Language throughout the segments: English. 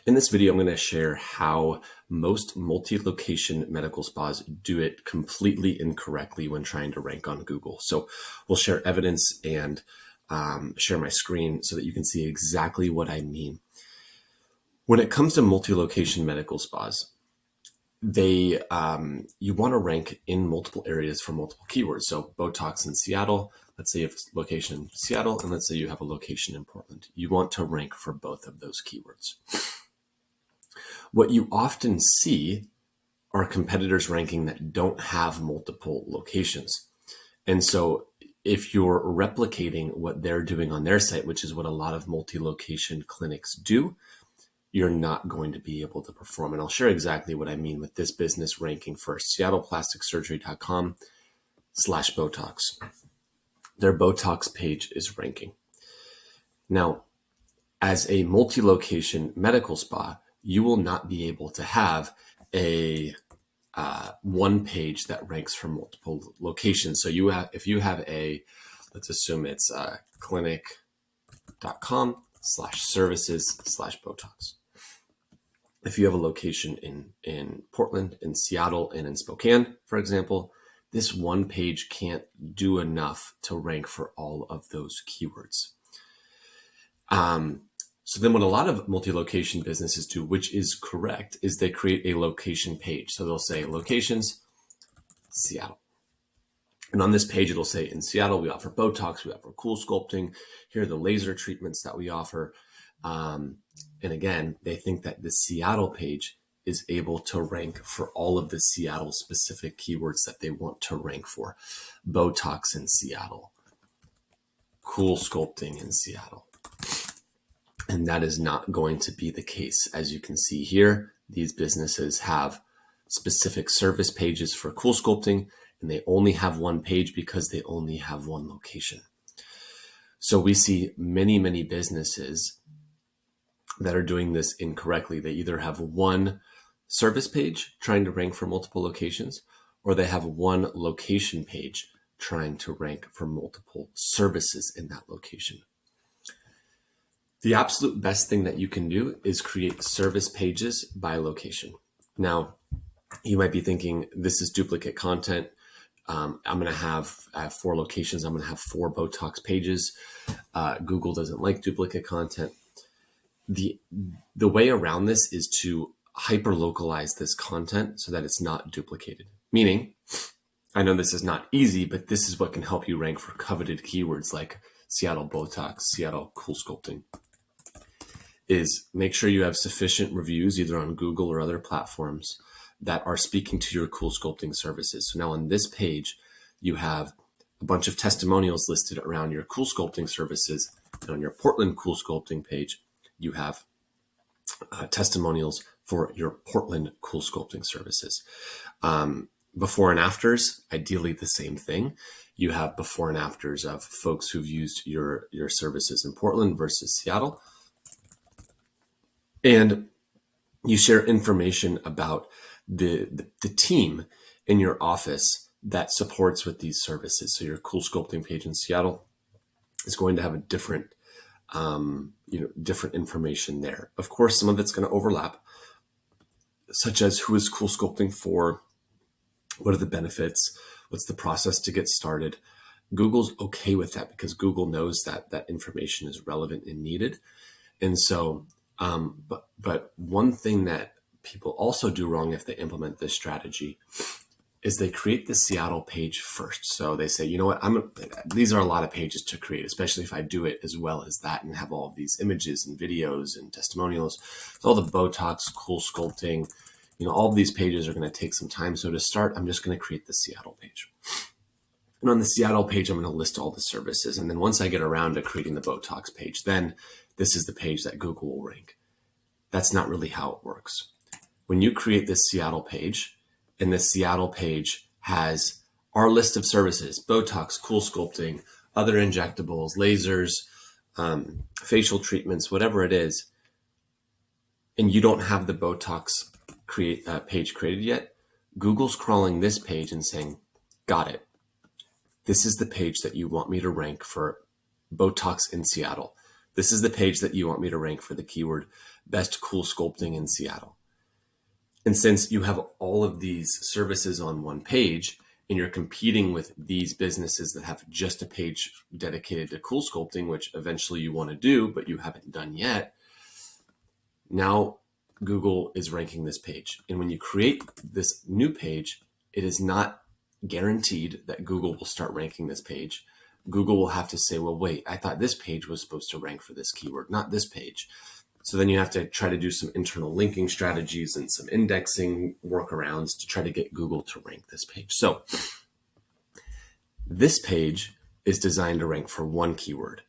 In this video, I'm going to share how most multi-location medical spas do it completely incorrectly when trying to rank on Google. So we'll share evidence and share my screen so that you can see exactly what I mean. When it comes to multi-location medical spas, you want to rank in multiple areas for multiple keywords. So Botox in Seattle, let's say you have a location in Seattle, and let's say you have a location in Portland. You want to rank for both of those keywords. What you often see are competitors ranking that don't have multiple locations. And so if you're replicating what they're doing on their site, which is what a lot of multi-location clinics do, you're not going to be able to perform. And I'll share exactly what I mean with this business ranking for seattleplasticsurgery.com/Botox. Their Botox page is ranking. Now, as a multi-location medical spa, you will not be able to have a one page that ranks for multiple locations. So if you have let's assume it's clinic.com/services/Botox. If you have a location in Portland, in Seattle, and in Spokane, for example, this one page can't do enough to rank for all of those keywords. So then what a lot of multi-location businesses do, which is correct, is they create a location page. So they'll say locations, Seattle. And on this page, it'll say in Seattle, we offer Botox, we offer cool sculpting. Here are the laser treatments that we offer. And again, they think that the Seattle page is able to rank for all of the Seattle specific keywords that they want to rank for. Botox in Seattle, cool sculpting in Seattle. And that is not going to be the case. As you can see here, these businesses have specific service pages for cool sculpting, and they only have one page because they only have one location. So we see many, many businesses that are doing this incorrectly. They either have one service page trying to rank for multiple locations, or they have one location page trying to rank for multiple services in that location. The absolute best thing that you can do is create service pages by location. Now, you might be thinking, this is duplicate content. I have 4 locations. I'm going to have 4 Botox pages. Google doesn't like duplicate content. The way around this is to hyper localize this content so that it's not duplicated. Meaning, I know this is not easy, but this is what can help you rank for coveted keywords like Seattle Botox, Seattle cool sculpting. Is make sure you have sufficient reviews either on Google or other platforms that are speaking to your cool sculpting services. So now on this page, you have a bunch of testimonials listed around your cool sculpting services. And on your Portland cool sculpting page, you have testimonials for your Portland cool sculpting services. Before and afters, ideally the same thing. You have before and afters of folks who've used your services in Portland versus Seattle. And you share information about the team in your office that supports with these services. So your cool sculpting page in Seattle is going to have a different information there. Of course, some of it's going to overlap, such as who is cool sculpting for, what are the benefits, what's the process to get started. Google's okay with that because Google knows that information is relevant and needed. And so, but one thing that people also do wrong if they implement this strategy is they create the Seattle page first. So they say, you know what, these are a lot of pages to create, especially if I do it as well as that and have all of these images and videos and testimonials. So all the Botox, cool sculpting, all of these pages are going to take some time. So to start, I'm just going to create the Seattle page. And on the Seattle page, I'm going to list all the services. And then once I get around to creating the Botox page, then this is the page that Google will rank. That's not really how it works. When you create this Seattle page, and the Seattle page has our list of services, Botox, cool sculpting, other injectables, lasers, facial treatments, whatever it is, and you don't have the Botox page created yet, Google's crawling this page and saying, got it. This is the page that you want me to rank for Botox in Seattle. This is the page that you want me to rank for the keyword best cool sculpting in Seattle. And since you have all of these services on one page and you're competing with these businesses that have just a page dedicated to cool sculpting, which eventually you want to do, but you haven't done yet, now Google is ranking this page. And when you create this new page, it is not guaranteed that Google will start ranking this page. Google will have to say, well, wait, I thought this page was supposed to rank for this keyword, not this page. So then you have to try to do some internal linking strategies and some indexing workarounds to try to get Google to rank this page. So this page is designed to rank for one keyword,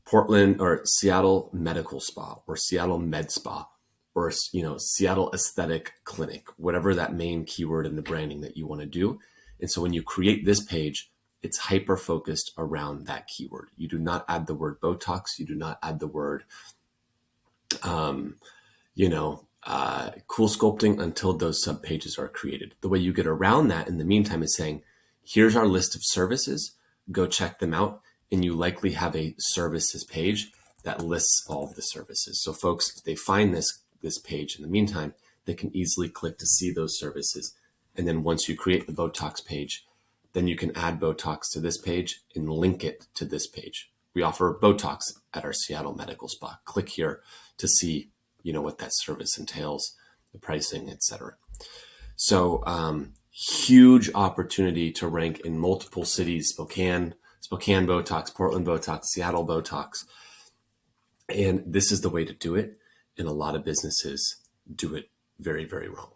Portland or Seattle Medical Spa or Seattle Med Spa or Seattle Aesthetic Clinic, whatever that main keyword in the branding that you want to do. And so when you create this page, it's hyper focused around that keyword. You do not add the word Botox. You do not add the word cool sculpting until those sub pages are created. The way you get around that in the meantime is saying, here's our list of services, go check them out. And you likely have a services page that lists all of the services. So folks, if they find this page in the meantime, they can easily click to see those services. And then once you create the Botox page, then you can add Botox to this page and link it to this page. We offer Botox at our Seattle Medical Spa. Click here to see, what that service entails, the pricing, etc. So huge opportunity to rank in multiple cities, Spokane Botox, Portland Botox, Seattle Botox. And this is the way to do it. And a lot of businesses do it very, very wrong.